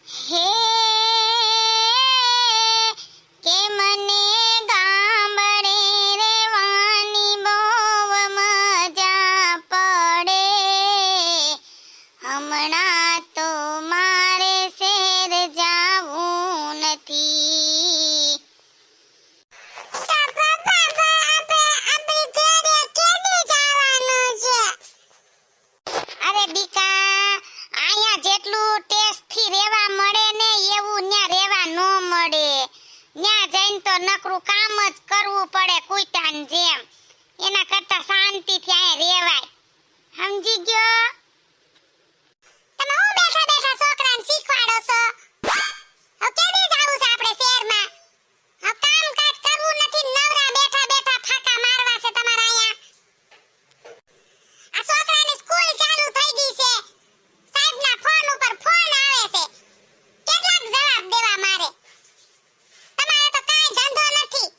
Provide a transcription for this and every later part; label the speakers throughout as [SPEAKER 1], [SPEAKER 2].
[SPEAKER 1] હે કે મને ગામડે રેવાની બહુ મજા પડે, હમણાં તો મારે શેર જાવું નથી. અરે દીકા, અહીંયા જેટલું ટેસ્ટથી રેવા મળે ને એવું ન્યા રેવા ન મળે. ન્યા જઈને તો નકરું કામ જ કરવું પડે કુઈટાન જેમ. એના કરતા શાંતિથી અહીંયા રેવાય. સમજી ગયો? તમે હું બેઠા બેઠા છોકરાને શીખવાડો છો? હવે કેદી જાવું છે આપણે શહેરમાં? હવે કામકાજ કરવું નથી, નવરા બેઠા બેઠા ફાકા મારવા છે તમારા અહીંયા. આ છોકરાની સ્કૂલ ચાલુ થઈ ગઈ છે. સાહેબના ફોન ઉપર ફોન આવે છે. કેટલાક જવાબ દેવા મારે. તમારે તો કાંઈ ધંધો નથી.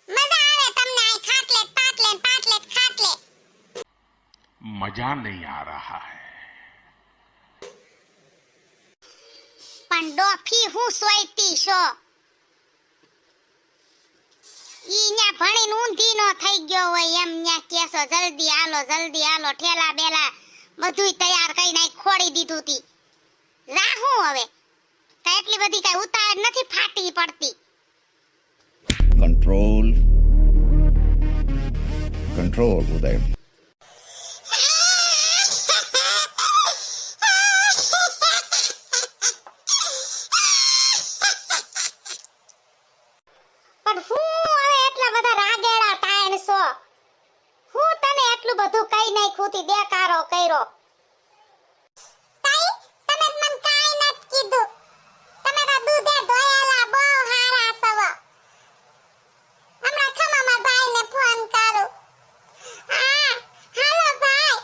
[SPEAKER 1] મજા આવે તમને અહીં ખાટલે ખાટલે.
[SPEAKER 2] मजा नहीं आ रहा है.
[SPEAKER 1] પણ ડોફી હું સોઈતી છો. ઈ ન્યા ભણીને ઊંધી નો થઈ ગયો હોય એમ ન્યા કેસો જલ્દી હાલો ઠેલા બેલા બધુંય તૈયાર કરી નાખી ખોડી દીધું તી. રાહું હવે કાંઈ એટલી બધી કાંઈ ઉતાવળ નથી ફાટી પડતી.
[SPEAKER 3] control ઉદય.
[SPEAKER 1] પણ હું હવે એટલા બધા રાગેડા તાણ છો. હું તને એટલું બધું કઈ નાખ્યું તી દેકારો કર્યો. તાઈ તમે મને કાઈ નત કીધું. તમે તો દૂધે ધોયેલા બહુ હારા સવ. હમણાં ખમામાં ભાઈને ફોન કરું. હા હાલો ભાઈ,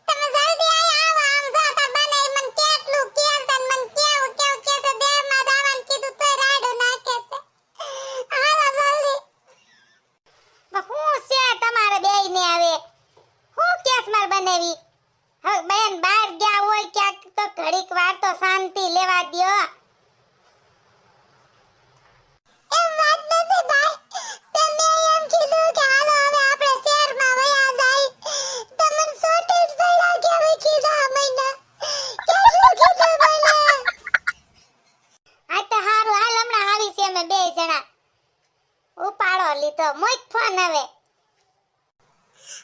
[SPEAKER 1] તમે જલ્દી આવો. આમ જો તો બને મને કેટલું કે છે, મને કેવું કે છે દેહમાં દાવાન કીધું તો રાડું નાખે છે. હાલો જલ્દી. હું છે તમારે બેયને આવે હું કેસ માર બનાવી. હવે બેન બહાર ગયા હોય ક્યાંક તો ઘડીક વાર તો શાંતિ લેવા દ્યો. એમ વાત નથી ભાઈ, તમે એમ કીધું કે હાલો હવે આપણે શહેરમાં વયા જાય. તમને સોટેજ પડ્યા કે હવે કીધા મહિના કેટલું કીધું મને. આ તો હારું હાલ હમણાં આવી છે અમે બે જણા. ઉપાડો લીધો મોય ફોન હવે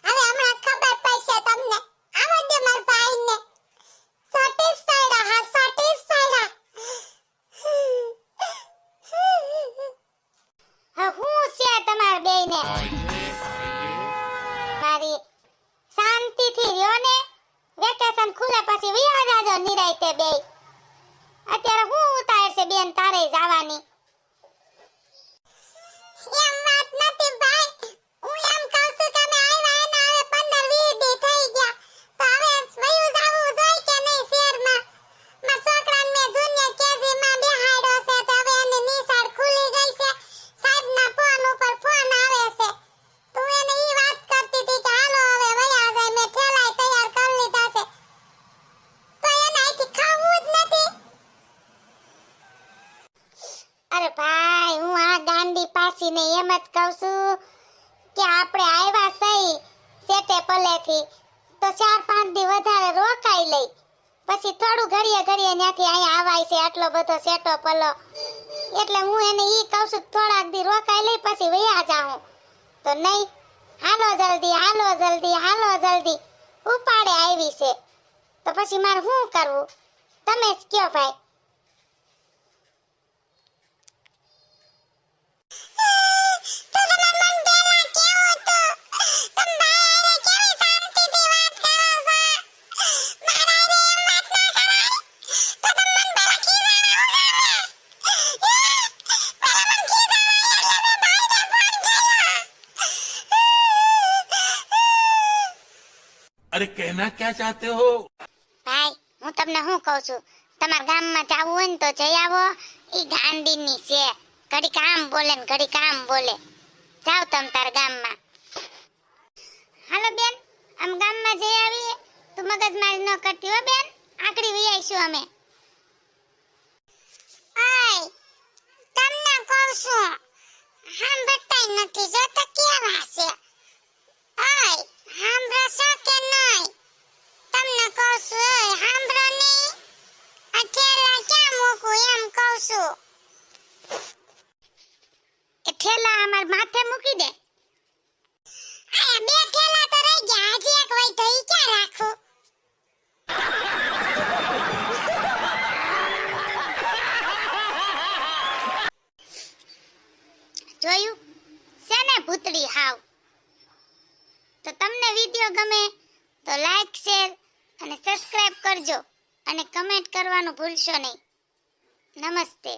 [SPEAKER 1] હમણાં ખબર પડશે તમને. આવા દે માર ભાઈને. સેટિસ્ફાઈડ હા સેટિસ્ફાઈડ. હા હું છે તમાર બેયને મારી શાંતિથી રહ્યો ને. વેકેશન ખુલે પછી વિયા જાજો નિરાયતે બેય. અત્યારે હું ઉતાર છે બેન તારે જવાની. એમ વાત નથી ભાઈ, હું એમ કહું છું કે અમે આવ્યા એના હવે 15-20 દી થઈ ગયા. તો હવે વયું જાવું જોઈએ કે નહીં શહેરમાં? મારા છોકરાને મેં જુનિયર કેજીમાં બેહાડ્યો છે તો હવે એની નિશાળ ખુલી ગઈ છે. સાહેબના ફોન ઉપર ફોન આવે છે. તું એને ઈ વાત કરતી હતી કે હાલો હવે વયા જાય. મેં ઠેલાય તૈયાર કરી લીધા છે. તો એને અહીંથી ખાવું જ નથી. અરે ભાઈ, હું આ ગાંડી પાસીને એમ જ કહું છું કે આપણે આવ્યા સહી સેટે પલેથી તો 4-5 દી વધારે રોકાઈ લઈ. પછી થોડું ઘડીએ ત્યાંથી અહીંયા આવાય છે આટલો બધો સેટો પલો. એટલે હું એને ઈ કહું છું થોડાક દી રોકાઈ લઈ પછી વયા જાઉં. તો નહીં, હાલો જલ્દી ઉપાડે આવી છે. તો પછી મારે શું કરવું તમે જ કયો ભાઈ.
[SPEAKER 2] अरे कहना क्या चाहते हो?
[SPEAKER 1] ભાઈ હું તમને શું કહું છું, તમારા ગામમાં જાવું હોય ને તો જઈ આવો. ઈ ગાંડીની છે, ઘડી કામ બોલે ને ઘડી કામ બોલે. જાવ તમ તાર ગામમાં. હાલો બેન, આમ ગામમાં જઈ આવીએ. તું મગજમારી ન કરતી હો બેન, આકડી વી આવીશું અમે. છું સાંભળતા નથી જો તો કેવા છે ઓય સાંભળો છો કે નહીં તમને કહું છું ઓય સાંભળો નહીં આ ઠેલા ક્યાં મૂકું એમ કહું છું એ ઠેલા અમાર માથે મૂકી દે આ બે ઠેલા તો રહી ગયા હજી એક હોય તો ઈ ક્યાં રાખું જોયું છે ને ભૂતડી હાવ તો તમને વિડિયો ગમે તો લાઈક શેર અને સબસ્ક્રાઇબ કરજો અને કમેન્ટ કરવાનું ભૂલશો નહીં નમસ્તે